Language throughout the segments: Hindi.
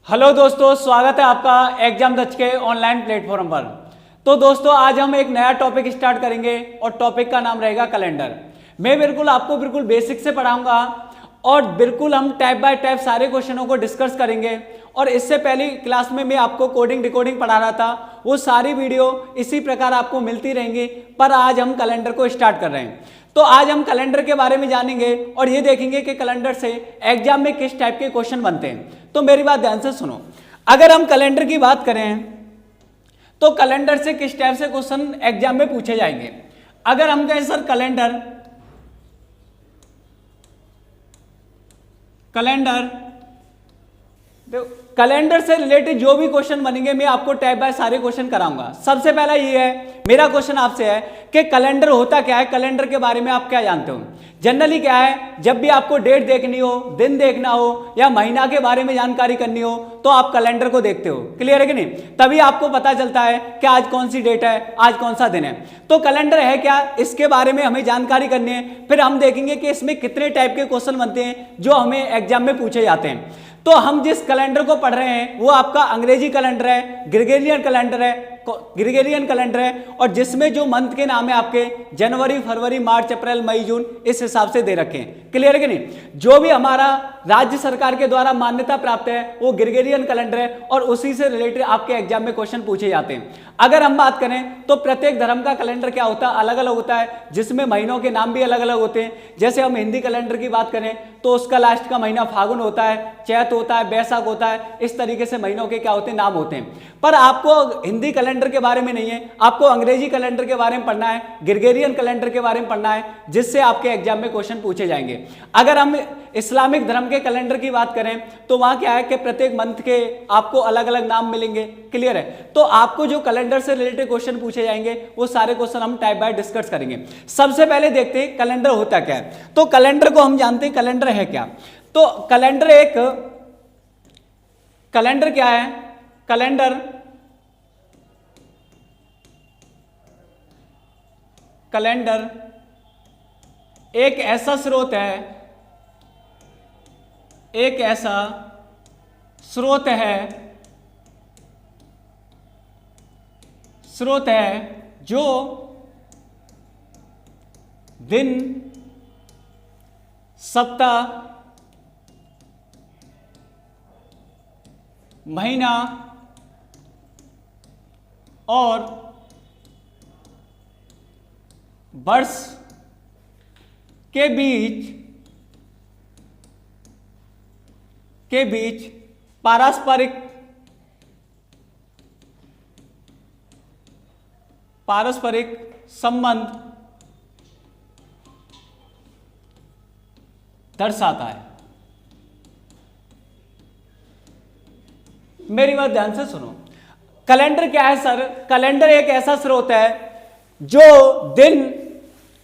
हेलो दोस्तों, स्वागत है आपका एग्जाम दक्ष के ऑनलाइन प्लेटफॉर्म पर। तो दोस्तों, आज हम एक नया टॉपिक स्टार्ट करेंगे और टॉपिक का नाम रहेगा कैलेंडर। मैं आपको बेसिक से पढ़ाऊंगा और बिल्कुल हम टाइप बाय टाइप सारे क्वेश्चनों को डिस्कस करेंगे। और इससे पहली क्लास में मैं आपको कोडिंग डिकोडिंग पढ़ा रहा था, वो सारी वीडियो इसी प्रकार आपको मिलती रहेंगी। पर आज हम कैलेंडर को स्टार्ट कर रहे हैं। तो आज हम कैलेंडर के बारे में जानेंगे और ये देखेंगे कि कैलेंडर से एग्जाम में किस टाइप के क्वेश्चन बनते हैं। तो मेरी बात ध्यान से सुनो। अगर हम कैलेंडर की बात करें तो कैलेंडर से किस टाइप से क्वेश्चन एग्जाम में पूछे जाएंगे। अगर हम कहें सर कैलेंडर कैलेंडर से रिलेटेड जो भी क्वेश्चन बनेंगे मैं आपको टाइप बाय सारे क्वेश्चन कराऊंगा। सबसे पहला ये है, मेरा क्वेश्चन आपसे है कि कैलेंडर होता क्या है, कैलेंडर के बारे में आप क्या जानते हो। जनरली क्या है, जब भी आपको डेट देखनी हो, दिन देखना हो या महीना के बारे में जानकारी करनी हो तो आप कैलेंडर को देखते हो। क्लियर है कि नहीं? तभी आपको पता चलता है कि आज कौन सी डेट है, आज कौन सा दिन है। तो कैलेंडर है क्या, इसके बारे में हमें जानकारी करनी है। फिर हम देखेंगे कि इसमें कितने टाइप के क्वेश्चन बनते हैं जो हमें एग्जाम में पूछे जाते हैं। तो हम जिस कैलेंडर को पढ़ रहे हैं वो आपका अंग्रेजी कैलेंडर है, ग्रेगोरियन कैलेंडर है और जिसमें जो मंथ के नाम है आपके जनवरी, फरवरी, मार्च, अप्रैल, मई, जून इस हिसाब से दे रखे हैं। क्लियर है कि नहीं? जो भी हमारा राज्य सरकार के द्वारा मान्यता प्राप्त है वो ग्रेगोरियन कैलेंडर है और उसी से रिलेटेड आपके एग्जाम में क्वेश्चन पूछे जाते हैं। अगर हम बात करें तो प्रत्येक धर्म का कैलेंडर क्या होता है, अलग अलग होता है, जिसमें महीनों के नाम भी अलग अलग होते हैं। जैसे हम हिंदी कैलेंडर की बात करें तो उसका लास्ट का महीना फागुन होता है, चैत होता है, बैसाख होता है। इस तरीके से महीनों के क्या होते हैं, नाम होते हैं। पर आपको हिंदी कैलेंडर के बारे में नहीं है, आपको अंग्रेजी कैलेंडर के बारे में पढ़ना है, ग्रेगोरियन कैलेंडर के बारे में पढ़ना है, जिससे आपके एग्जाम में क्वेश्चन पूछे जाएंगे। अगर हम इस्लामिक धर्म के कैलेंडर की बात करें तो वहां क्या है कि प्रत्येक मंथ के आपको अलग अलग नाम मिलेंगे। क्लियर है? तो आपको जो कैलेंडर से रिलेटेड क्वेश्चन पूछे जाएंगे वो सारे क्वेश्चन हम टाइप बाय डिस्कस करेंगे। सबसे पहले देखते हैं कैलेंडर होता क्या है। तो कैलेंडर को हम जानते हैं, कैलेंडर है क्या। तो कैलेंडर क्या है, कैलेंडर एक ऐसा स्रोत है जो दिन, सप्ताह, महीना और वर्ष के बीच पारस्परिक संबंध दर्शाता है। मेरी बात ध्यान से सुनो। कैलेंडर क्या है सर? कैलेंडर एक ऐसा स्रोत है जो दिन,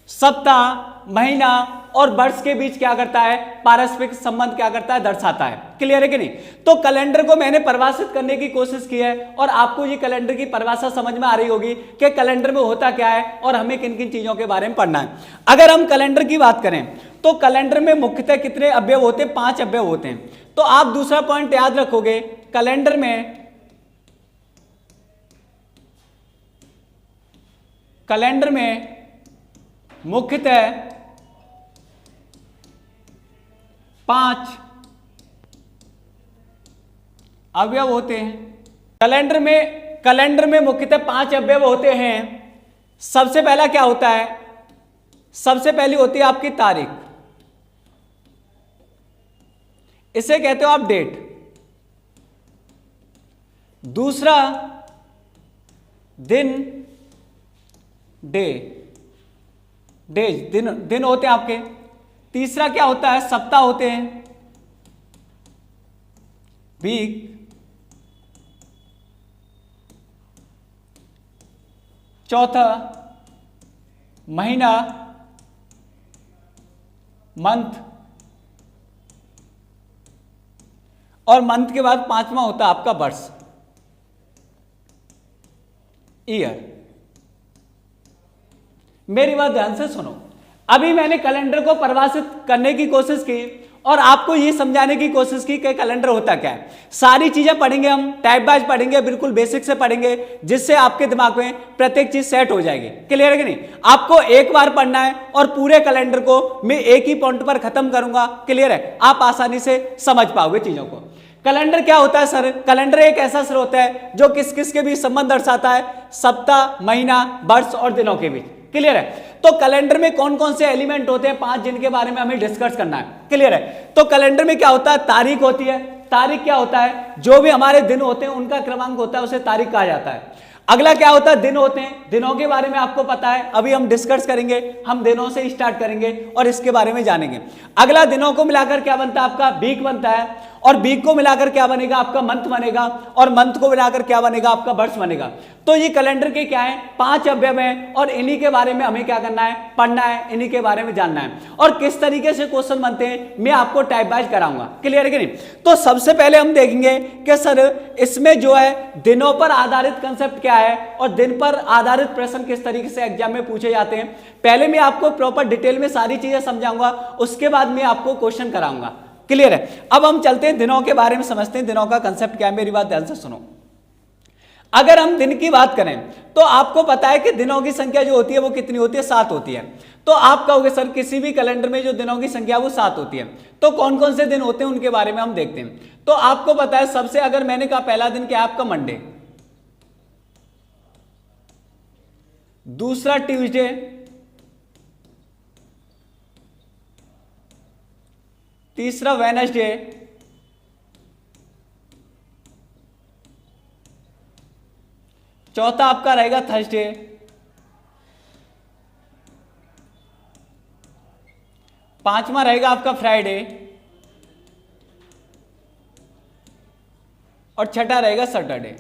सप्ताह, महीना और वर्ष के बीच क्या करता है, पारस्परिक संबंध क्या करता है, दर्शाता है। क्लियर है कि नहीं? तो कैलेंडर को मैंने परिभाषित करने की कोशिश की है और आपको ये कैलेंडर की परिभाषा समझ में आ रही होगी कि कैलेंडर में होता क्या है और हमें किन किन चीजों के बारे में पढ़ना है। अगर हम कैलेंडर की बात करें तो कैलेंडर में मुख्यतः कितने अवयव होते हैं? 5 अवयव होते हैं। तो आप दूसरा पॉइंट याद रखोगे, कैलेंडर में मुख्यतः 5 अवयव होते हैं। कैलेंडर में मुख्यतः 5 अवयव होते हैं। सबसे पहला क्या होता है? सबसे पहली होती है आपकी तारीख, इसे कहते हो आप डेट। दूसरा दिन, दिन होते हैं आपके। तीसरा क्या होता है? सप्ताह होते हैं, वीक। चौथा महीना, मंथ। और मंथ के बाद 5वां होता है आपका वर्ष, ईयर। मेरी बात ध्यान से सुनो। अभी मैंने कैलेंडर को परिभाषित करने की कोशिश की और आपको ये समझाने की कोशिश की कि कैलेंडर होता क्या है। सारी चीजें पढ़ेंगे हम, टाइप वाइज पढ़ेंगे, बिल्कुल बेसिक से पढ़ेंगे, जिससे आपके दिमाग में प्रत्येक चीज सेट हो जाएगी। क्लियर है कि नहीं? आपको एक बार पढ़ना है और पूरे कैलेंडर को मैं एक ही पॉइंट पर खत्म करूंगा। क्लियर है? आप आसानी से समझ पाओगे चीजों को। कैलेंडर क्या होता है सर? कैलेंडर एक ऐसा सर होता है जो किस किस के बीच संबंध दर्शाता है, सप्ताह, महीना, वर्ष और दिनों के बीच। क्लियर है? तो कैलेंडर में कौन कौन से एलिमेंट होते हैं, 5 जिनके बारे में हमें डिस्कस करना है। क्लियर है? तो कैलेंडर में क्या होता है? तारीख होती है। तारीख क्या होता है? जो भी हमारे दिन होते हैं उनका क्रमांक होता है, उसे तारीख कहा जाता है। अगला क्या होता है? दिन होते हैं। दिनों के बारे में आपको पता है, अभी हम डिस्कस करेंगे, हम दिनों से स्टार्ट करेंगे और इसके बारे में जानेंगे। अगला दिनों को मिलाकर क्या बनता है? आपका वीक बनता है, और वीक को मिलाकर क्या बनेगा? आपका मंथ बनेगा, और मंथ को मिलाकर क्या बनेगा? आपका वर्ष बनेगा। तो ये कैलेंडर के क्या है? 5 अवयव हैं, और इन्हीं के बारे में हमें क्या करना है? पढ़ना है, इन्हीं के बारे में जानना है। और किस तरीके से क्वेश्चन बनते हैं मैं आपको टाइप वाइज कराऊंगा। क्लियर है कि नहीं? तो सबसे पहले हम देखेंगे कि सर इसमें जो है दिनों पर आधारित कंसेप्ट क्या है, और दिन पर आधारित प्रश्न किस तरीके से एग्जाम में पूछे जाते हैं। पहले मैं आपको प्रॉपर डिटेल में सारी चीजें समझाऊंगा, उसके बाद मैं आपको क्वेश्चन कराऊंगा। क्लियर है? अब हम चलते हैं दिनों के बारे में, समझते हैं दिनों का कंसेप्ट क्या है। मेरी बात ध्यान से सुनो। अगर हम दिन की बात करें तो आपको पता है कि दिनों की संख्या जो होती है वो कितनी होती है? 7 होती है। तो आप कहोगे सर किसी भी कैलेंडर में जो दिनों की संख्या वो 7 होती है, तो कौन कौन से दिन होते हैं उनके बारे में हम देखते हैं। तो आपको पता है सबसे, अगर मैंने कहा पहला दिन क्या है आपका? मंडे, दूसरा ट्यूसडे, तीसरा वेडनेसडे, चौथा आपका रहेगा थर्सडे, पांचवा रहेगा आपका फ्राइडे, और छठा रहेगा सैटरडे।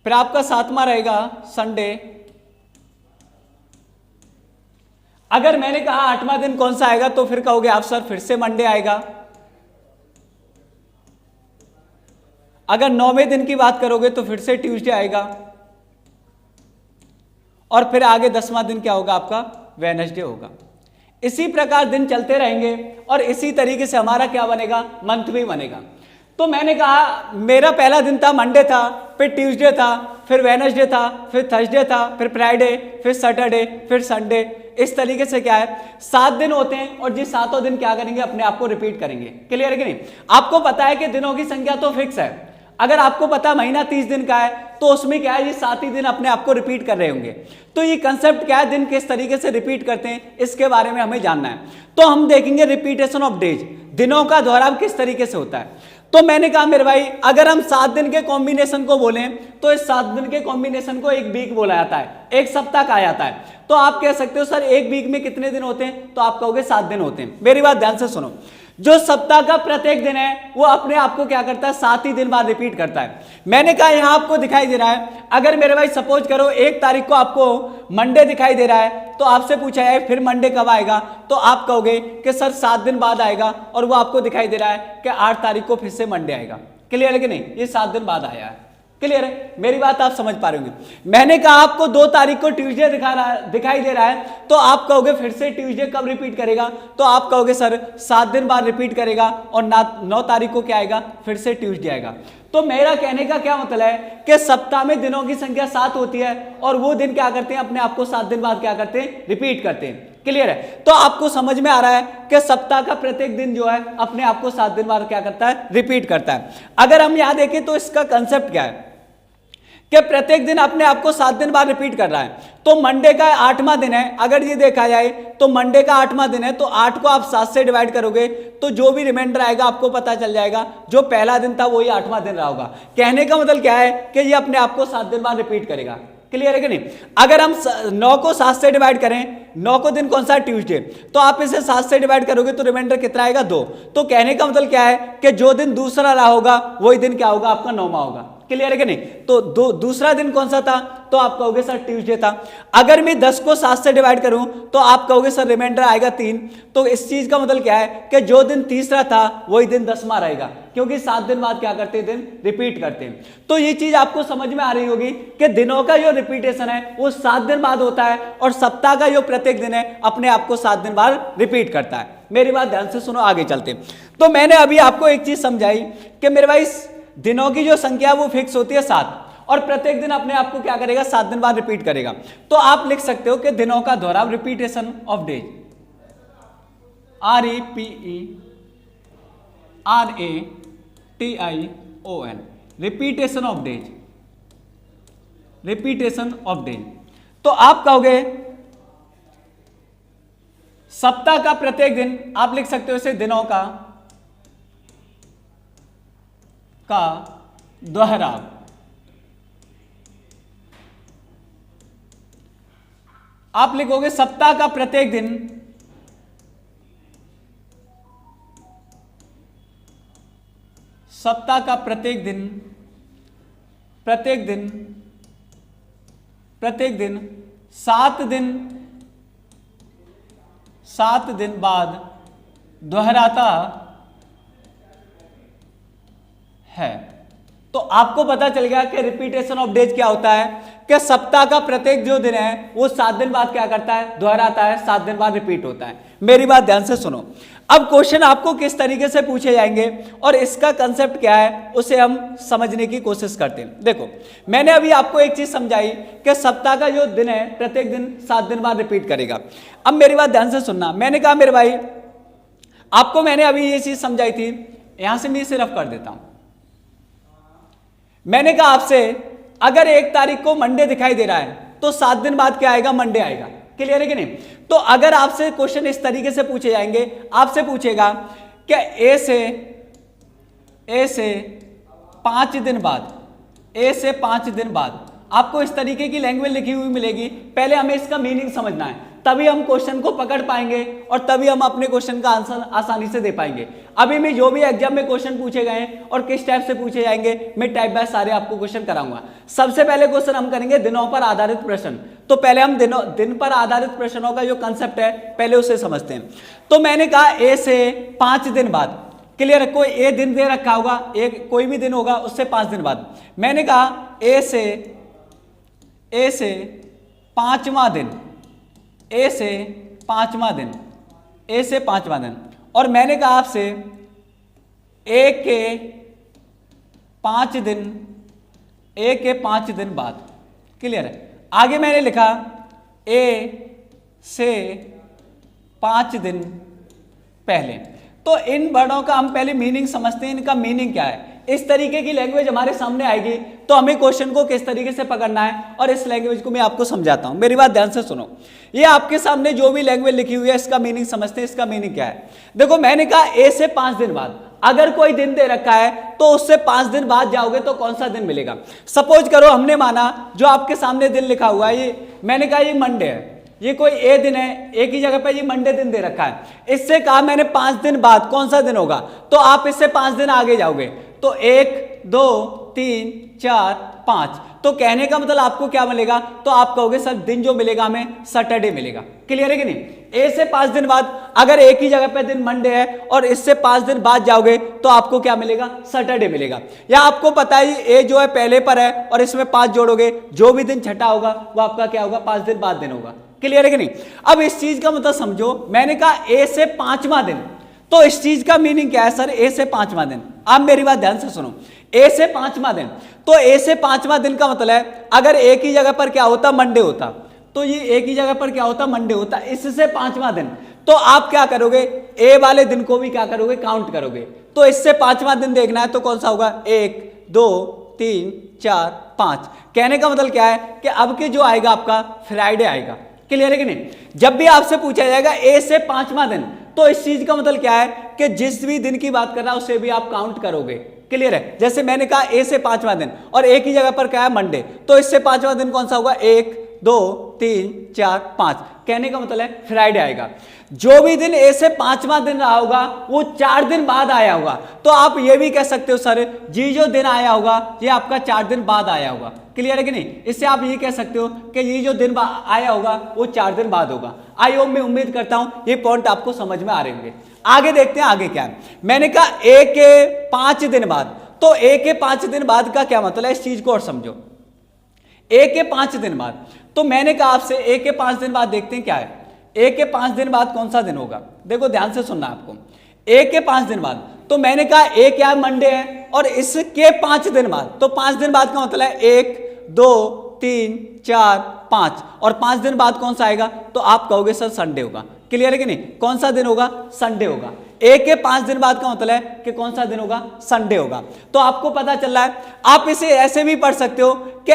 फिर आपका 7वां रहेगा संडे। अगर मैंने कहा 8वां दिन कौन सा आएगा तो फिर कहोगे आप सर फिर से मंडे आएगा। अगर 9वें दिन की बात करोगे तो फिर से ट्यूसडे आएगा, और फिर आगे 10वां दिन क्या होगा? आपका वेडनेसडे होगा। इसी प्रकार दिन चलते रहेंगे, और इसी तरीके से हमारा क्या बनेगा? मंथ भी बनेगा। तो मैंने कहा मेरा पहला दिन था मंडे था, फिर ट्यूसडे था, फिर वेडनेसडे था, फिर थर्सडे था, फिर फ्राइडे, फिर सैटरडे, फिर संडे। इस तरीके से क्या है? 7 दिन होते हैं, और जिस 7 दिन क्या करेंगे? अपने आप को रिपीट करेंगे। क्लियर है कि नहीं? आपको पता है कि दिनों की संख्या तो फिक्स है। अगर आपको पता महीना 30 दिन का है तो उसमें क्या है? ये 7 ही दिन अपने आप को रिपीट कर रहे होंगे। तो ये कंसेप्ट क्या है? दिन किस तरीके से रिपीट करते हैं, इसके बारे में हमें जानना है। तो हम देखेंगे रिपीटेशन ऑफ डेज, दिनों का दोहराव किस तरीके से होता है। तो मैंने कहा मेरे भाई अगर हम 7 दिन के कॉम्बिनेशन को बोलें तो इस 7 दिन के कॉम्बिनेशन को एक वीक बोला जाता है, एक सप्ताह कहा जाता है। तो आप कह सकते हो सर एक वीक में कितने दिन होते हैं? तो आप कहोगे 7 दिन होते हैं। मेरी बात ध्यान से सुनो। जो सप्ताह का प्रत्येक दिन है वो अपने आप को क्या करता है? 7 ही दिन बाद रिपीट करता है। मैंने कहा यहां आपको दिखाई दे रहा है, अगर मेरे भाई सपोज करो 1 तारीख को आपको मंडे दिखाई दे रहा है, तो आपसे पूछा है फिर मंडे कब आएगा, तो आप कहोगे कि सर 7 दिन बाद आएगा, और वो आपको दिखाई दे रहा है कि 8 तारीख को फिर से मंडे आएगा। क्लियर है कि नहीं? ये 7 दिन बाद आया है। क्लियर है? मेरी बात आप समझ पा रहे होंगे। मैंने कहा आपको 2 तारीख को ट्यूसडे दिखाई दे रहा है, तो आप कहोगे फिर से ट्यूसडे कब रिपीट करेगा, तो आप कहोगे सर 7 दिन बाद रिपीट करेगा, और 9 तारीख को क्या आएगा? फिर से ट्यूसडे आएगा। तो मेरा कहने का क्या मतलब है कि सप्ताह में दिनों की संख्या 7 होती है, और वो दिन क्या करते हैं? अपने आप को 7 दिन बाद क्या करते हैं? रिपीट करते हैं। क्लियर है? तो आपको समझ में आ रहा है कि सप्ताह का प्रत्येक दिन जो है अपने आप को 7 दिन बाद क्या करता है? रिपीट करता है। अगर हम यहां देखें तो इसका कंसेप्ट क्या है कि प्रत्येक दिन अपने आप को 7 दिन बाद रिपीट कर रहा है। तो मंडे का 8वां दिन है, अगर ये देखा जाए तो मंडे का 8वां दिन है, तो 8 को आप 7 से डिवाइड करोगे तो जो भी रिमाइंडर आएगा आपको पता चल जाएगा जो पहला दिन था वही 8वां दिन रहा होगा। कहने का मतलब क्या है कि ये अपने आप को 7 दिन बाद रिपीट करेगा। क्लियर है कि नहीं? अगर हम 9 को 7 से डिवाइड करें, 9 को दिन कौन सा है? ट्यूसडे, तो आप इसे 7 से डिवाइड करोगे तो रिमाइंडर कितना आएगा? 2। तो कहने का मतलब क्या है कि जो दिन दूसरा रहा होगा वही दिन क्या होगा? आपका 9वां होगा। क्लियर है कि नहीं? तो दूसरा दिन कौन सा था? तो आप कहोगे सर ट्यूसडे था। अगर मैं 10 को 7 से डिवाइड करूं तो आप कहोगे सर रिमाइंडर आएगा 3। तो इस चीज का मतलब क्या है कि जो दिन तीसरा था वही दिन 10वां रहेगा, क्योंकि 7 दिन बाद क्या करते हैं, दिन रिपीट करते हैं। तो ये चीज आपको समझ में आ रही होगी कि दिनों का जो रिपीटेशन है वो 7 दिन बाद होता है, और सप्ताह का जो प्रत्येक दिन है अपने आप को 7 दिन बाद रिपीट करता है। मेरी बात ध्यान से सुनो, आगे चलते हैं। तो मैंने अभी आपको एक चीज समझाई कि मेरे भाई दिनों की जो संख्या है वो फिक्स होती है 7, और प्रत्येक दिन अपने आप को क्या करेगा, 7 दिन बाद रिपीट करेगा। तो आप लिख सकते हो कि दिनों का दोहराव, repetition of days, REPERATION, repetition of days, repetition of days. तो आप कहोगे सप्ताह का प्रत्येक दिन, आप लिख सकते हो इसे दिनों का दोहराव। आप लिखोगे सप्ताह का प्रत्येक दिन, सप्ताह का प्रत्येक दिन, प्रत्येक दिन, प्रत्येक दिन 7 दिन, 7 दिन बाद दोहराता है। तो आपको पता चल गया कि रिपीटेशन ऑफ डेज क्या होता है, कि सप्ताह का प्रत्येक जो दिन है वो 7 दिन बाद क्या करता है, दोहराता है, 7 दिन बाद रिपीट होता है। मेरी बात ध्यान से सुनो। अब क्वेश्चन आपको किस तरीके से पूछे जाएंगे और इसका कंसेप्ट क्या है उसे हम समझने की कोशिश करते हैं। देखो, मैंने अभी आपको एक चीज समझाई कि सप्ताह का जो दिन है प्रत्येक दिन 7 दिन बाद रिपीट करेगा। अब मेरी बात ध्यान से सुनना। मैंने कहा मेरे भाई आपको मैंने अभी ये चीज समझाई थी, यहां से मैं इसे रफ कर देता हूं। मैंने कहा आपसे अगर 1 तारीख को मंडे दिखाई दे रहा है तो 7 दिन बाद क्या आएगा, मंडे आएगा। क्लियर है कि नहीं? तो अगर आपसे क्वेश्चन इस तरीके से पूछे जाएंगे, आपसे पूछेगा कि ए से 5 दिन बाद, ए से 5 दिन बाद, आपको इस तरीके की लैंग्वेज लिखी हुई मिलेगी। पहले हमें इसका मीनिंग समझना है, तभी हम क्वेश्चन को पकड़ पाएंगे और तभी हम अपने क्वेश्चन का आंसर आसानी से दे पाएंगे। अभी मैं जो भी एग्जाम में क्वेश्चन पूछे गए हैं और किस टाइप से पूछे जाएंगे, मैं टाइप बाय सारे आपको क्वेश्चन कराऊंगा। सबसे पहले क्वेश्चन हम करेंगे दिनों पर आधारित प्रश्न। तो पहले हम दिन पर आधारित प्रश्नों का जो कंसेप्ट है पहले उसे समझते हैं। तो मैंने कहा ए से 5 दिन बाद, क्लियर है? कोई ए दिन दे रखा होगा, एक कोई भी दिन होगा उससे 5 दिन बाद। मैंने कहा ए से 5वां दिन, ए से 5वां दिन, ए से 5वां दिन। और मैंने कहा आपसे ए के 5 दिन, ए के 5 दिन बाद। क्लियर है? आगे मैंने लिखा ए से 5 दिन पहले। तो इन वर्डों का हम पहले मीनिंग समझते हैं, इनका मीनिंग क्या है। इस तरीके की लैंग्वेज हमारे सामने आएगी तो हमें क्वेश्चन को किस तरीके से पकड़ना है और इस लैंग्वेज को मैं आपको समझाता हूं। मेरी बात ध्यान से सुनो। ये आपके सामने जो भी लैंग्वेज लिखी हुई है इसका मीनिंग समझते हैं। इसका मीनिंग क्या है? देखो, मैंने कहा ए से 5 दिन बाद, अगर कोई दिन दे रखा है तो उससे 5 दिन बाद जाओगे तो कौन सा दिन मिलेगा। सपोज करो हमने माना जो आपके सामने दिन लिखा हुआ है, ये मैंने कहा ये मंडे है, ये कोई ए दिन है, एक ही जगह पे ये मंडे दिन दे रखा है। इससे कहा मैंने 5 दिन बाद कौन सा दिन होगा, तो आप इससे 5 दिन आगे जाओगे तो 1 2 3 4 5। तो कहने का मतलब आपको क्या मिलेगा, तो आप कहोगे सर दिन जो मिलेगा हमें सैटरडे मिलेगा। क्लियर है कि नहीं? ए से 5 दिन बाद, अगर एक ही जगह पे दिन मंडे है और इससे 5 दिन बाद जाओगे तो आपको क्या मिलेगा, सैटरडे मिलेगा। या आपको पता है ए जो है पहले पर है और इसमें 5 जोड़ोगे, जो भी दिन छठा होगा वो आपका क्या होगा, 5 दिन बाद दिन होगा। क्लियर है कि नहीं? अब इस चीज का मतलब समझो। मैंने कहा ए से 5वां दिन, तो इस चीज का मीनिंग क्या है सर, ए से 5वां दिन। आप मेरी बात ध्यान से सुनो, ए से 5वां दिन, तो ए से 5वां दिन का मतलब है अगर एक ही जगह पर क्या होता, मंडे होता, तो ये एक ही जगह पर क्या होता, मंडे होता, इससे 5वां दिन, तो आप क्या करोगे, ए वाले दिन को भी क्या करोगे, काउंट करोगे। तो इससे 5वां दिन देखना है तो कौन सा होगा, 1 2 3 4 5। कहने का मतलब क्या है कि अब के जो आएगा आपका फ्राइडे आएगा। क्लियर है कि नहीं? जब भी आपसे पूछा जाएगा ए से 5वां दिन, तो इस चीज का मतलब क्या है कि जिस भी दिन की बात कर रहा है उसे भी आप काउंट करोगे। क्लियर है? जैसे मैंने कहा ए से 5वां दिन और एक ही जगह पर क्या है, मंडे, तो इससे 5वां दिन कौन सा होगा, 1 2 3 4 5, कहने का मतलब है फ्राइडे आएगा। जो भी दिन ए से 5वां दिन रहा होगा वो 4 दिन बाद आया होगा। तो आप ये भी कह सकते हो सर जी जो दिन आया होगा ये आपका 4 दिन बाद आया होगा। क्लियर है कि नहीं? इससे आप ये कह सकते हो कि ये जो दिन आया होगा वो 4 दिन बाद होगा। आई होप, मैं उम्मीद करता हूं ये पॉइंट आपको समझ में आ रहे होंगे। आगे देखते हैं आगे क्या है। मैंने कहा ए के 5 दिन बाद, तो ए के 5 दिन बाद का क्या मतलब है, इस चीज को और समझो। ए के 5 दिन बाद, तो मैंने कहा आपसे ए के 5 दिन बाद देखते हैं क्या है। ए के 5 दिन बाद कौन सा दिन होगा, देखो ध्यान से सुनना आपको। ए के 5 दिन बाद, तो मैंने कहा ए क्या है, मंडे है, और इसके 5 दिन बाद, तो 5 दिन बाद का मतलब है 1 2 3 4 5, और 5 दिन बाद कौन सा आएगा, तो आप कहोगे सर संडे होगा। क्लियर है कि नहीं? कौन सा दिन होगा, संडे होगा। ए के 5 दिन बाद का मतलब है कि कौन सा दिन होगा, संडे होगा। तो आपको पता चल रहा है। आप इसे ऐसे भी पढ़ सकते हो कि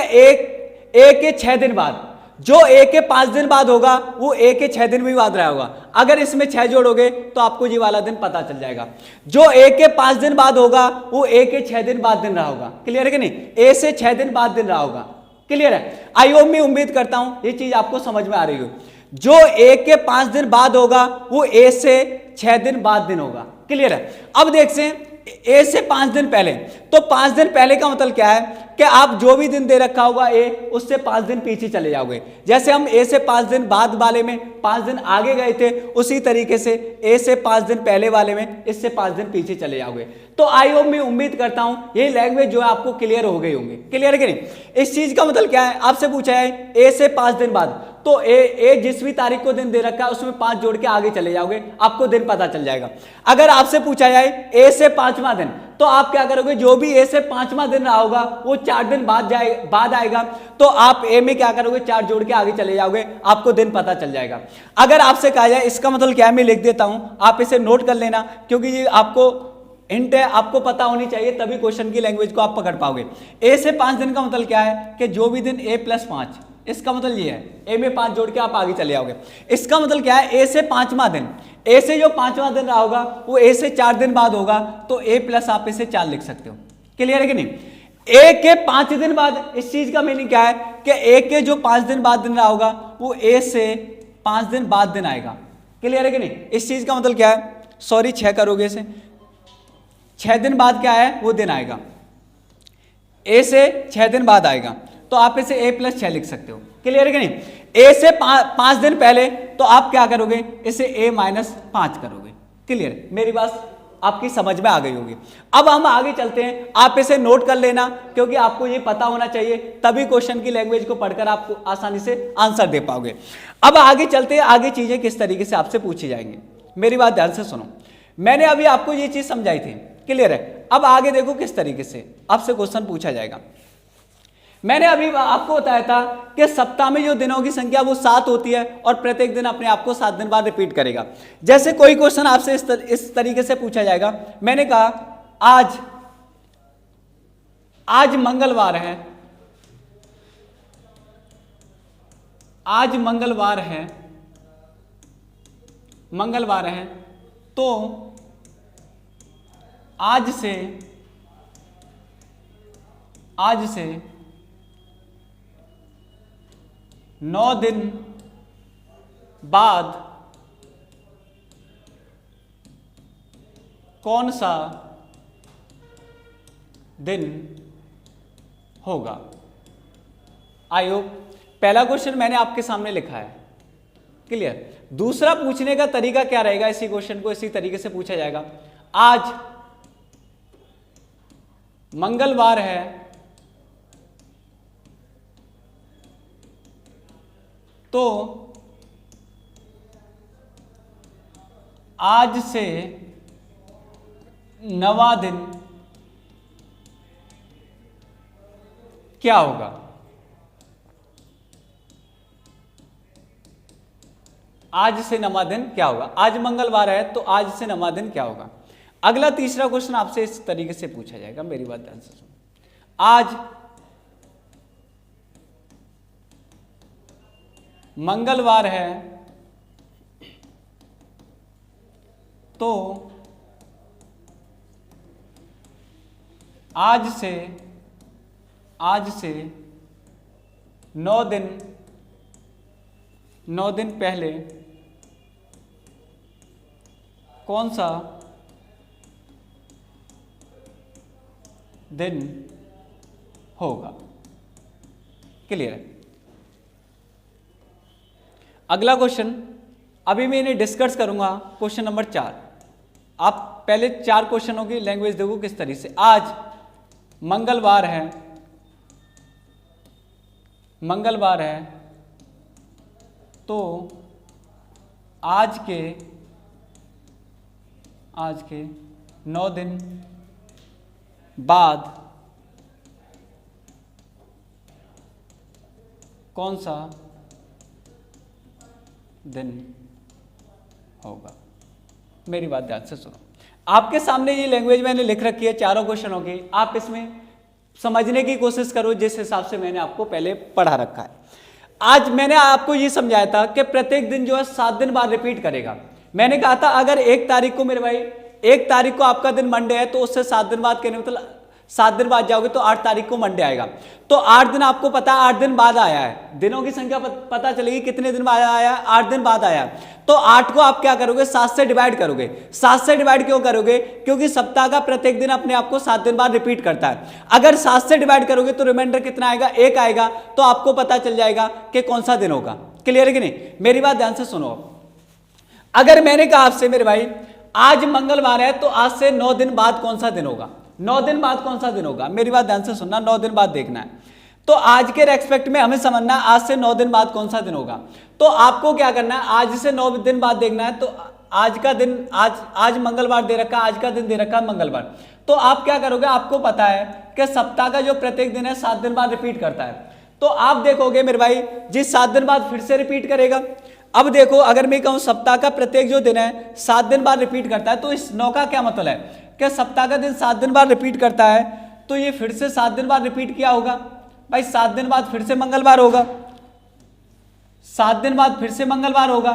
ए के 6 दिन बाद, जो ए के 5 दिन बाद होगा वो ए के 6 दिन भी बाद रहा होगा। अगर इसमें 6 जोड़ोगे तो आपको ये वाला दिन पता चल जाएगा। जो ए के 5 दिन बाद होगा वो ए के 6 दिन बाद दिन रहा होगा। क्लियर है कि नहीं? ए से 6 दिन बाद दिन रहा होगा। क्लियर है? आई होप, मैं उम्मीद करता हूं ये चीज आपको समझ में आ रही हो। जो ए के 5 दिन बाद होगा वो ए से 6 दिन बाद दिन होगा। क्लियर है? अब देखते हैं ए से 5 दिन पहले, तो 5 दिन पहले का मतलब क्या है कि आप जो भी दिन दे रखा होगा ए, उससे 5 दिन पीछे चले जाओगे। जैसे हम ए से 5 दिन बाद वाले में 5 दिन आगे गए थे, उसी तरीके से ए से 5 दिन पहले वाले में इससे 5 दिन पीछे चले जाओगे। तो आई होप, मैं उम्मीद करता हूं ये लैंग्वेज जो है आपको क्लियर हो गई होंगी। क्लियर है कि नहीं? इस चीज का मतलब क्या है, आपसे पूछा है ए से 5 दिन बाद, तो ए जिस भी तारीख को दिन दे रखा है उसमें 5 जोड़ के आगे चले जाओगे, आपको दिन पता चल जाएगा। अगर आपसे पूछा जाए ए से 5वां दिन, तो आप क्या करोगे, जो भी ए से 5वां दिन रहा होगा वो 4 दिन बाद आएगा, तो आप ए में क्या करोगे, 4 जोड़ के आगे चले जाओगे, आपको दिन पता चल जाएगा। अगर आपसे कहा जाए इसका मतलब क्या है, मैं लिख देता हूं, आप इसे नोट कर लेना, क्योंकि ये आपको हिंट है, आपको पता होनी चाहिए, तभी क्वेश्चन की लैंग्वेज को आप पकड़ पाओगे। ए से 5 दिन का मतलब क्या है कि जो भी दिन ए + 5, इसका मतलब ये है ए में 5 जोड़ के आप आगे चले आओगे। इसका मतलब क्या है, ए से 5वां दिन, ए से जो 5वां दिन रहा होगा वो ए से 4 दिन बाद होगा, तो ए प्लस आप इसे 4 लिख सकते हो। क्लियर है कि नहीं? ए के 5 दिन बाद, इस चीज का मीनिंग क्या है कि ए के जो 5 दिन बाद दिन रहा होगा वो ए से 5 दिन बाद दिन आएगा। क्लियर है कि नहीं? इस चीज का मतलब क्या है, सॉरी 6 करोगे इसे, 6 दिन बाद क्या है वो दिन आएगा, ए से 6 दिन बाद आएगा, तो आप इसे a + 6 लिख सकते हो। क्लियर है कि नहीं? a से 5 दिन पहले, तो आप क्या करोगे, इसे a - 5 करोगे। क्लियर? मेरी बात आपकी समझ में आ गई होगी। अब हम आगे चलते हैं, आप इसे नोट कर लेना, क्योंकि आपको ये पता होना चाहिए, तभी क्वेश्चन की लैंग्वेज को पढ़कर आप आसानी से आंसर दे पाओगे। अब आगे चलते हैं, आगे चीजें किस तरीके से आपसे पूछी जाएंगी। मेरी बात ध्यान से सुनो, मैंने अभी आपको ये चीज समझाई थी। क्लियर है? अब आगे देखो किस तरीके से आपसे क्वेश्चन पूछा जाएगा। मैंने अभी आपको बताया था कि सप्ताह में जो दिनों की संख्या वो 7 होती है, और प्रत्येक दिन अपने आप को 7 दिन बाद रिपीट करेगा। जैसे कोई क्वेश्चन आपसे इस तरीके से पूछा जाएगा, मैंने कहा आज मंगलवार है, आज मंगलवार है, तो आज से 9 दिन बाद कौन सा दिन होगा। आई होप पहला क्वेश्चन मैंने आपके सामने लिखा है। क्लियर? दूसरा पूछने का तरीका क्या रहेगा, इसी क्वेश्चन को इसी तरीके से पूछा जाएगा, आज मंगलवार है, तो आज से 9वां दिन क्या होगा। आज से 9वां दिन क्या होगा, आज मंगलवार है तो आज से 9वां दिन क्या होगा। अगला तीसरा क्वेश्चन आपसे इस तरीके से पूछा जाएगा, मेरी बात ध्यान से सुनो, आज मंगलवार है, तो आज से 9 दिन 9 दिन पहले कौन सा दिन होगा। क्लियर है। अगला क्वेश्चन अभी मैं इन्हें डिस्कस करूंगा। Question number 4। आप पहले 4 क्वेश्चनों की लैंग्वेज देखो किस तरीके से। आज मंगलवार है, मंगलवार है तो आज के 9 दिन बाद कौन सा दिन होगा। मेरी बात ध्यान से सुनो। आपके सामने ये लैंग्वेज मैंने लिख रखी है चारों क्वेश्चनों की, आप इसमें समझने की कोशिश करो जिस हिसाब से मैंने आपको पहले पढ़ा रखा है। आज मैंने आपको ये समझाया था कि प्रत्येक दिन जो है 7 दिन बाद रिपीट करेगा। मैंने कहा था अगर 1 तारीख को मेरे भाई 1 तारीख को आपका दिन मंडे है तो उससे 7 दिन बाद कहने मतलब 7 दिन बाद जाओगे तो 8 तारीख को मंडे आएगा। तो 8 दिन आपको पता है 8 दिन बाद आया है, दिनों की संख्या पता चलेगी कितने दिन बाद आया है, 8 दिन बाद आया है। तो 8 को आप क्या करोगे 7 से डिवाइड करोगे। 7 से डिवाइड क्यों करोगे? क्योंकि सप्ताह का प्रत्येक दिन अपने आप को 7 दिन बाद रिपीट करता है। अगर 7 से डिवाइड करोगे तो रिमाइंडर कितना आएगा? 1 आएगा। तो आपको पता चल जाएगा कि कौन सा दिन होगा। क्लियर है कि नहीं? मेरी बात ध्यान से सुनो। अगर मैंने कहा आपसे मेरे भाई आज मंगलवार है तो आज से 9 दिन बाद कौन सा दिन होगा, 9 दिन बाद कौन सा दिन होगा। मेरी बात ध्यान से सुनना, 9 दिन बाद देखना है। तो आज के रेस्पेक्ट में हमें समझना है आज से 9 दिन बाद कौन सा दिन होगा। तो आपको क्या करना है, आज से 9 दिन बाद देखना है। तो आज का दिन आज मंगलवार दे रखा, आज का दिन दे रखा मंगलवार। तो आप क्या करोगे, आपको पता है कि सप्ताह का जो प्रत्येक दिन है 7 दिन बाद रिपीट करता है। तो आप देखोगे मेरे भाई जिस 7 दिन बाद फिर से रिपीट करेगा। अब देखो अगर मैं कहूं सप्ताह का प्रत्येक जो दिन है 7 दिन बाद रिपीट करता है, तो इस 9 का क्या मतलब है कि सप्ताह का दिन 7 दिन बाद रिपीट करता है। तो ये फिर से 7 दिन बाद रिपीट किया होगा भाई, 7 दिन बाद फिर से मंगलवार होगा, 7 दिन बाद फिर से मंगलवार होगा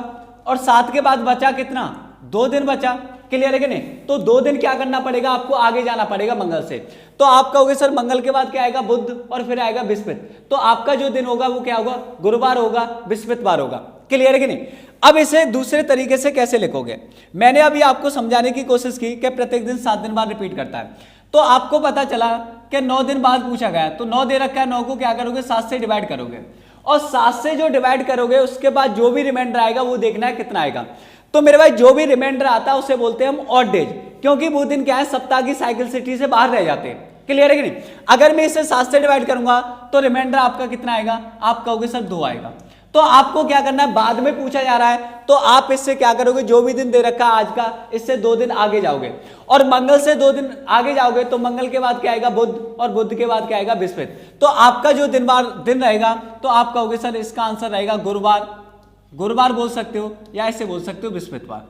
और 7 के बाद बचा कितना, 2 दिन बचा। क्लियर है कि नहीं? तो 2 दिन क्या करना पड़ेगा, आपको आगे जाना पड़ेगा मंगल से। तो आप कहोगे सर मंगल के बाद क्या आएगा, बुध और फिर आएगा बृहस्पति। तो आपका जो दिन होगा वो क्या होगा, गुरुवार होगा, बृहस्पतिवार होगा। क्लियर है कि नहीं? अब इसे दूसरे तरीके से कैसे लिखोगे, मैंने अभी आपको समझाने की कोशिश की कि प्रत्येक दिन 7 दिन बाद रिपीट करता है। तो आपको पता चला कि 9 दिन बाद पूछा गया, तो 9 दे रखा है, 9 को क्या करोगे 7 से डिवाइड करोगे और 7 से जो डिवाइड करोगे उसके बाद जो भी रिमाइंडर आएगा वो देखना है कितना आएगा। तो मेरे भाई जो भी रिमाइंडर आता है उसे बोलते हैं हम ऑड डेज, क्योंकि वो दिन क्या है सप्ताह की साइकिल सिटी से बाहर रह जाते हैं। क्लियर है कि नहीं? अगर मैं इसे 7 से डिवाइड करूंगा तो रिमाइंडर आपका कितना आएगा, आप कहोगे सर 2 आएगा। तो आपको क्या करना है, बाद में पूछा जा रहा है तो आप इससे क्या करोगे, जो भी दिन दे रखा है आज का, इससे 2 दिन आगे जाओगे और मंगल से 2 दिन आगे जाओगे तो मंगल के बाद क्या आएगा, बुध और बुध के बाद क्या आएगा, बृहस्पति। तो आपका जो दिन रहेगा तो आप कहोगे सर इसका आंसर रहेगा गुरुवार। गुरुवार बोल सकते हो या ऐसे बोल सकते हो बृहस्पतिवार।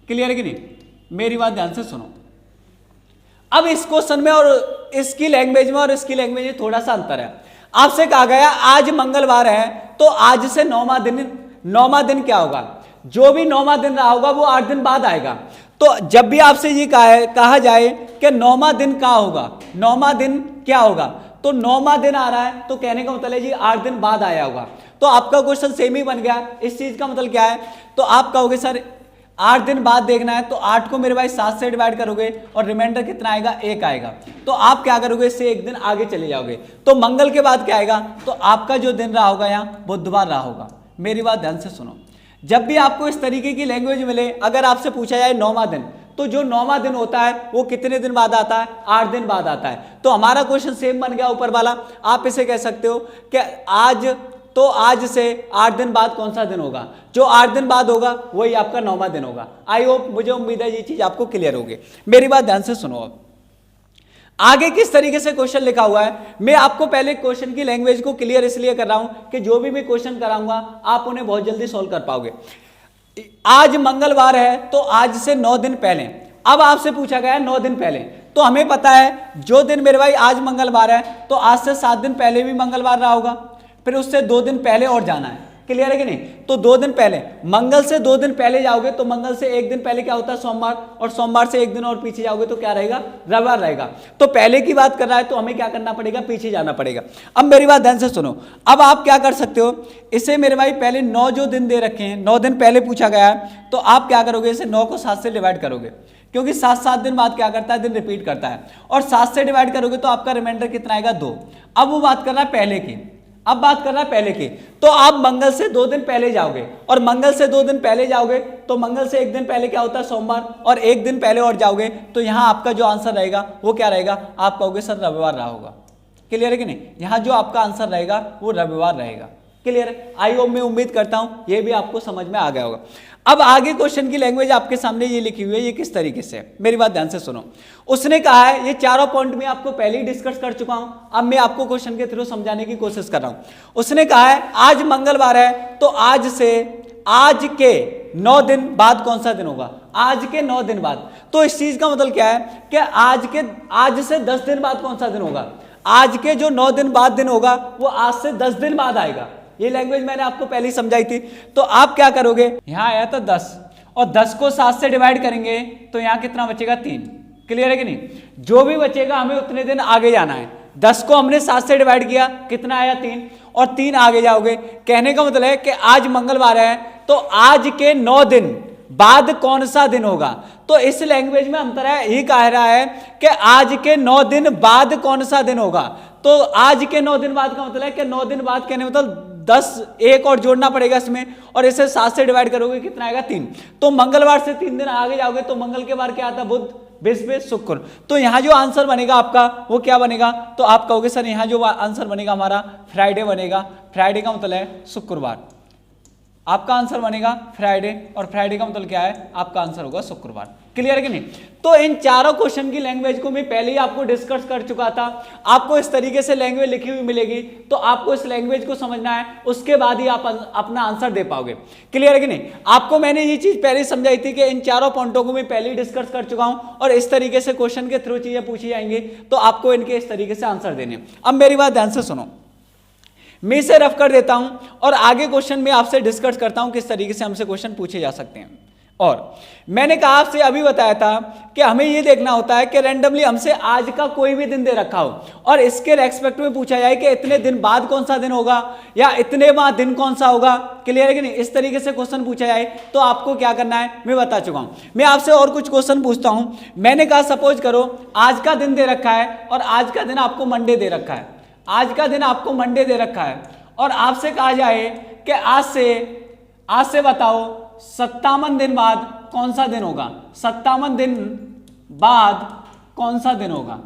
क्लियर है कि नहीं? मेरी बात ध्यान से सुनो। अब इस क्वेश्चन में और इसकी लैंग्वेज में और इसकी लैंग्वेज में थोड़ा सा अंतर है। आपसे कहा गया आज मंगलवार है तो आज से 9वां दिन क्या होगा, जो भी 9वां दिन रहा होगा वो 8 दिन बाद आएगा। तो जब भी आपसे ये कहा जाए कि 9वां दिन क्या होगा, 9वां दिन क्या होगा, तो 9वां दिन आ रहा है तो कहने का मतलब है जी 8 दिन बाद आया होगा। तो आपका क्वेश्चन सेम ही बन गया। इस चीज का मतलब क्या है, तो आप कहोगे सर 8 दिन बाद देखना है, तो 8 को मेरे भाई 7 से डिवाइड करोगे और रिमाइंडर कितना आएगा, 1 आएगा। तो आप क्या करोगे, इससे 1 दिन आगे चले जाओगे। तो मंगल के बाद क्या आएगा, तो आपका जो दिन रहा होगा यहाँ बुधवार रहा होगा। मेरी बात ध्यान से सुनो। जब भी आपको इस तरीके की लैंग्वेज मिले, अगर आपसे पूछा जाए 9वां दिन, तो जो 9वां दिन होता है वो कितने दिन बाद आता है, 8 दिन बाद आता है। तो हमारा क्वेश्चन सेम बन गया ऊपर वाला। आप इसे कह सकते हो कि आज से 8 दिन बाद कौन सा दिन होगा, जो 8 दिन बाद होगा वही आपका 9वां दिन होगा। आई होप, मुझे उम्मीद है ये चीज आपको क्लियर होगी। मेरी बात ध्यान से सुनो। अब आगे किस तरीके से क्वेश्चन लिखा हुआ है, मैं आपको पहले क्वेश्चन की लैंग्वेज को क्लियर इसलिए कर रहा हूं कि जो भी मैं क्वेश्चन कराऊंगा आप उन्हें बहुत जल्दी सॉल्व कर पाओगे। आज मंगलवार है तो आज से 9 दिन पहले, अब आपसे पूछा गया है 9 दिन पहले, तो हमें पता है जो दिन मेरे भाई आज मंगलवार है तो आज से 7 दिन पहले भी मंगलवार रहा होगा, फिर उससे 2 दिन पहले और जाना है। क्लियर है कि नहीं? तो 2 दिन पहले, मंगल से 2 दिन पहले जाओगे तो मंगल से 1 दिन पहले क्या होता है? सोमवार, और सोमवार से 1 दिन और पीछे जाओगे तो क्या रहेगा? रविवार रहेगा। तो पहले की बात कर रहा है तो हमें क्या करना पड़ेगा? पीछे जाना पड़ेगा। अब मेरी बात ध्यान से सुनो, अब आप क्या कर सकते हो, इसे मेरे भाई पहले 9 जो दिन दे रखे हैं, 9 दिन पहले पूछा गया है, तो आप क्या करोगे? इसे 9 को 7 से डिवाइड करोगे, क्योंकि 7 दिन बाद क्या करता है? दिन रिपीट करता है, और 7 से डिवाइड करोगे तो आपका रिमाइंडर कितना आएगा? 2। अब वो बात कर रहा है पहले की, अब बात कर रहा है पहले की, तो आप मंगल से 2 दिन पहले जाओगे, और मंगल से 2 दिन पहले जाओगे तो मंगल से 1 दिन पहले क्या होता है? सोमवार, और 1 दिन पहले और जाओगे तो यहां आपका जो आंसर रहेगा वो क्या रहेगा? आप कहोगे सर रविवार रहा होगा। क्लियर है कि नहीं? यहां जो आपका आंसर रहेगा वो रविवार रहेगा। क्लियर है? आई होप, मैं उम्मीद करता हूं ये भी आपको समझ में आ गया होगा। अब आगे क्वेश्चन की लैंग्वेज आपके सामने ये लिखी हुई है, ये किस तरीके से, मेरी बात ध्यान से सुनो। उसने कहा है, ये चारों पॉइंट में आपको पहले ही डिस्कस कर चुका हूं, अब मैं आपको क्वेश्चन के थ्रू समझाने की कोशिश कर रहा हूं। उसने कहा है आज मंगलवार है, तो आज से आज के 9 दिन बाद कौन सा दिन होगा? आज के 9 दिन बाद। तो इस चीज का मतलब क्या है कि आज से 10 दिन बाद कौन सा दिन होगा? आज के जो 9 दिन बाद दिन होगा वो आज से 10 दिन बाद आएगा। ये लैंग्वेज मैंने आपको पहले ही समझाई थी। तो आप क्या करोगे, यहां आया था 10, और 10 को 7 से डिवाइड करेंगे तो यहां कितना बचेगा? 3। क्लियर है कि नहीं? जो भी बचेगा हमें उतने दिन आगे जाना है। 10 को हमने 7 से डिवाइड किया, कितना आया? 3, और 3 आगे जाओगे। कहने का मतलब है कि आज मंगलवार है, तो आज के 9 दिन बाद कौन सा दिन होगा? तो इस लैंग्वेज में अंतर है, ये कह रहा है कि आज के 9 दिन बाद कौन सा दिन होगा। तो आज के 9 दिन बाद का मतलब है कि 9 दिन बाद कहने मतलब 10 एक और जोड़ना पड़ेगा इसमें, और इसे 7 से डिवाइड करोगे कितना आएगा? 3। तो मंगलवार से 3 दिन आगे जाओगे तो मंगल के बाद क्या आता है? बुध, बृहस्पति, शुक्र। तो यहां जो आंसर बनेगा आपका वो क्या बनेगा? तो आप कहोगे सर यहां जो आंसर बनेगा हमारा फ्राइडे बनेगा। फ्राइडे का मतलब है शुक्रवार, आपका आंसर बनेगा फ्राइडे, और फ्राइडे का मतलब क्या है? आपका आंसर होगा शुक्रवार। क्लियर है कि नहीं? तो इन चारों क्वेश्चन की लैंग्वेज को मैं पहले ही आपको डिस्कस कर चुका था। आपको इस तरीके से लैंग्वेज लिखी हुई मिलेगी, तो आपको इस लैंग्वेज को समझना है, उसके बाद ही आप अपना आंसर दे पाओगे। क्लियर है कि नहीं? आपको मैंने ये चीज पहले समझाई थी कि इन चारों पॉइंटों को मैं पहले ही डिस्कस कर चुका हूं, और इस तरीके से क्वेश्चन के थ्रू चीजें पूछी जाएंगी, तो आपको इनके इस तरीके से आंसर देने। अब मेरी बात ध्यान से सुनो, मैं इसे रफ कर देता हूं और आगे क्वेश्चन में आपसे डिस्कस करता हूं किस तरीके से हमसे क्वेश्चन पूछे जा सकते हैं। और मैंने कहा आपसे अभी बताया था कि हमें यह देखना होता है कि रैंडमली हमसे आज का कोई भी दिन दे रखा हो और इसके रेस्पेक्ट में पूछा जाए कि इतने दिन बाद कौन सा दिन होगा या इतने बाद दिन कौन सा होगा। क्लियर है कि नहीं? इस तरीके से क्वेश्चन पूछा जाए तो आपको क्या करना है मैं बता चुका हूं। मैं आपसे और कुछ क्वेश्चन पूछता हूं। मैंने कहा सपोज करो आज का दिन दे रखा है और आज का दिन आपको मंडे दे रखा है, आज का दिन आपको मंडे दे रखा है और आपसे कहा जाए कि आज से बताओ 57 दिन बाद कौन सा दिन होगा, 57 दिन बाद कौन सा दिन होगा।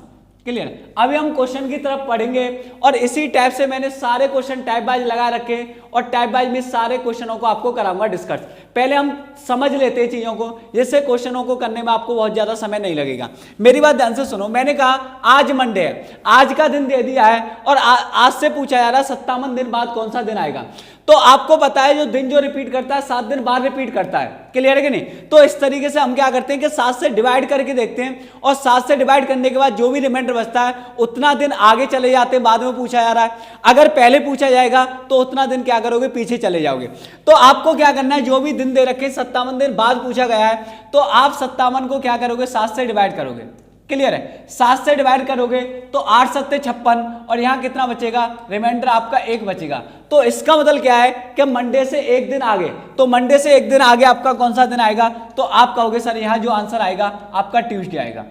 क्लियर? अभी हम क्वेश्चन की तरफ पढ़ेंगे और इसी टाइप से मैंने सारे क्वेश्चन टाइप वाइज लगा रखे और टाइप वाइज में सारे क्वेश्चनों को आपको कराऊंगा डिस्कस। पहले हम समझ लेते हैं चीजों को, जिससे क्वेश्चनों को करने में आपको बहुत ज्यादा समय नहीं लगेगा। मेरी बात ध्यान से सुनो। मैंने कहा आज मंडे है, आज का दिन दे दिया है और आज से पूछा जा रहा है 57 दिन बाद कौन सा दिन आएगा। तो आपको पता है जो दिन जो रिपीट करता है 7 दिन बाद रिपीट करता है। क्लियर है कि नहीं? तो इस तरीके से हम क्या करते हैं कि 7 से डिवाइड करके देखते हैं और 7 से डिवाइड करने के बाद जो भी रिमाइंडर बचता है उतना दिन आगे चले जाते हैं, बाद में पूछा जा रहा है। अगर पहले पूछा जाएगा तो उतना दिन क्या करोगे पीछे चले जाओगे। तो आपको क्या करना है, जो भी दिन दे रखे 57 दिन बाद पूछा गया है तो आप 57 को क्या करोगे 7 से डिवाइड करोगे। क्लियर है? 7 से डिवाइड करोगे तो 8 7 56 और यहां कितना बचेगा, रिमाइंडर आपका 1 बचेगा। तो इसका मतलब क्या है कि मंडे से एक दिन आगे, तो मंडे से एक दिन आगे आपका कौन सा दिन आएगा, तो आप कहोगे सर यहां जो आंसर आएगा आपका ट्यूसडे आएगा,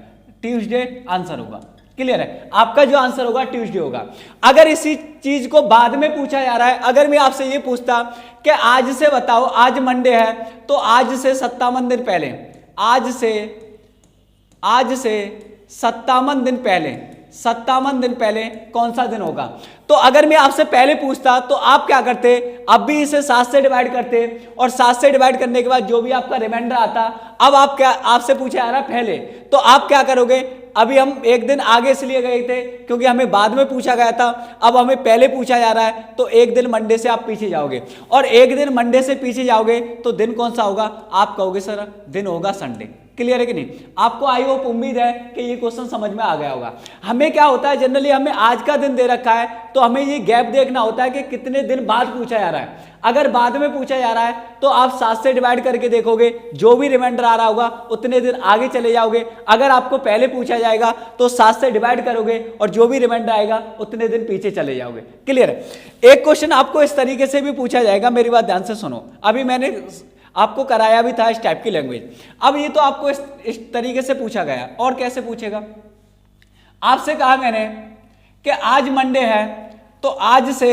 ट्यूसडे आंसर होगा। क्लियर है? आपका जो आंसर होगा ट्यूसडे होगा। अगर इसी चीज को बाद में पूछा जा रहा है, अगर मैं आपसे ये पूछता कि आज से बताओ, आज मंडे है तो आज से 57 दिन पहले, आज से 57 दिन पहले, 57 दिन पहले कौन सा दिन होगा। तो अगर मैं आपसे पहले पूछता तो आप क्या करते, अब भी इसे 7 से डिवाइड करते और 7 से डिवाइड करने के बाद जो भी आपका रिमाइंडर आता, अब आप क्या, आपसे पूछा जा रहा है पहले, तो आप क्या करोगे, अभी हम एक दिन आगे इसलिए गए थे क्योंकि हमें बाद में पूछा गया था, अब हमें पहले पूछा जा रहा है तो एक दिन मंडे से आप पीछे जाओगे और एक दिन मंडे से पीछे जाओगे तो दिन कौन सा होगा, आप कहोगे सर दिन होगा संडे। क्लियर है कि नहीं? आपको आई होप उम्मीद है कि ये क्वेश्चन समझ में आ गया होगा। हमें क्या होता है, जनरली हमें आज का दिन दे रखा है तो हमें ये गैप देखना होता है कि कितने दिन बाद पूछा जा रहा है। अगर बाद में पूछा जा रहा है तो आप 7 से डिवाइड करके देखोगे, जो भी रिमाइंडर आ रहा होगा उतने दिन आगे चले जाओगे। अगर आपको पहले पूछा जाएगा तो 7 से डिवाइड करोगे और जो भी रिमाइंडर आएगा उतने दिन पीछे चले जाओगे। क्लियर है? एक क्वेश्चन आपको इस तरीके से भी पूछा जाएगा, मेरी बात ध्यान से सुनो। अभी मैंने आपको कराया भी था इस टाइप की लैंग्वेज। अब ये तो आपको इस तरीके से पूछा गया, और कैसे पूछेगा? आपसे कहा मैंने कि आज मंडे है तो आज से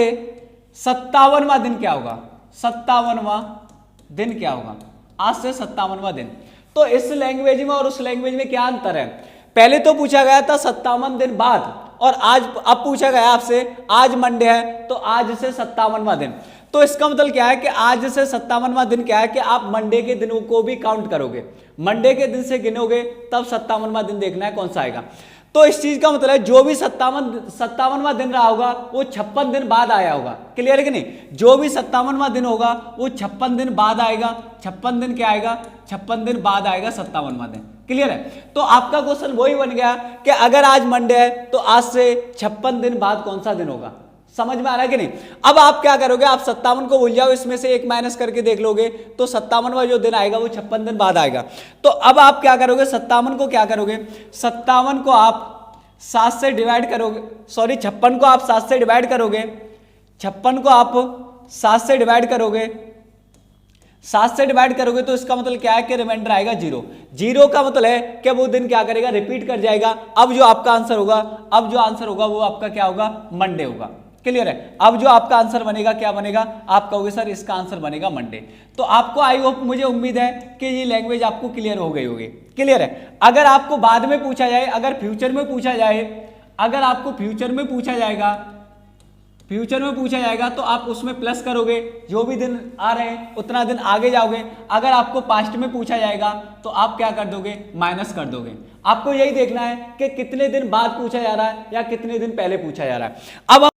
57वां दिन क्या होगा? 57वां दिन क्या होगा? आज से 57वां दिन। तो इस लैंग्वेज में और उस लैंग्वेज में क्या अंतर है? पहले तो पूछा गया था 57 दिन बाद, और आज अब पूछा गया आपसे आज मंडे है तो आज से 57वां दिन। तो इसका मतलब क्या है कि आज से 57वां दिन क्या है कि आप मंडे के दिनों को भी काउंट करोगे, मंडे के दिन से गिनोगे तब 57वां दिन देखना है कौन सा आएगा। तो इस चीज का मतलब है जो भी 57वां दिन रहा होगा वो 56 दिन बाद आया होगा। क्लियर है कि नहीं? जो भी 57वां दिन होगा वो 56 दिन बाद आएगा। 56 दिन क्या आएगा? 56 दिन बाद आएगा 57वां दिन। क्लियर है? तो आपका क्वेश्चन वही बन गया कि अगर आज मंडे है तो आज से 56 दिन बाद कौन सा दिन होगा। समझ में आ रहा है कि नहीं? अब आप क्या करोगे, आप 57 को भूल जाओ, इसमें से एक माइनस करके देख लोगे तो 57वां जो दिन आएगा वो 56 दिन बाद आएगा। तो अब आप क्या करोगे, 57 को क्या करोगे, 57 को आप 7 से डिवाइड करोगे, सॉरी 56 को आप 7 से डिवाइड करोगे, 56 को आप 7 से डिवाइड करोगे, 7 से डिवाइड करोगे तो इसका मतलब क्या है कि रिमाइंडर आएगा 0। 0 का मतलब है कि वो दिन क्या करेगा, रिपीट कर जाएगा। अब जो आपका आंसर होगा, अब जो आंसर होगा वो आपका क्या होगा, मंडे होगा। क्लियर है? अब जो आपका आंसर बनेगा क्या बनेगा, आप कहोगे सर इसका आंसर बनेगा मंडे। तो आपको आई होप, मुझे उम्मीद है कि ये लैंग्वेज आपको क्लियर हो गई होगी। क्लियर है? अगर आपको बाद में पूछा जाए, अगर फ्यूचर में पूछा जाए, अगर आपको फ्यूचर में पूछा जाएगा, फ्यूचर में पूछा जाएगा तो आप उसमें प्लस करोगे, जो भी दिन आ रहे हैं उतना दिन आगे जाओगे। अगर आपको पास्ट में पूछा जाएगा तो आप क्या कर दोगे, माइनस कर दोगे। आपको यही देखना है कि कितने दिन बाद पूछा जा रहा है या कितने दिन पहले पूछा जा रहा है। अब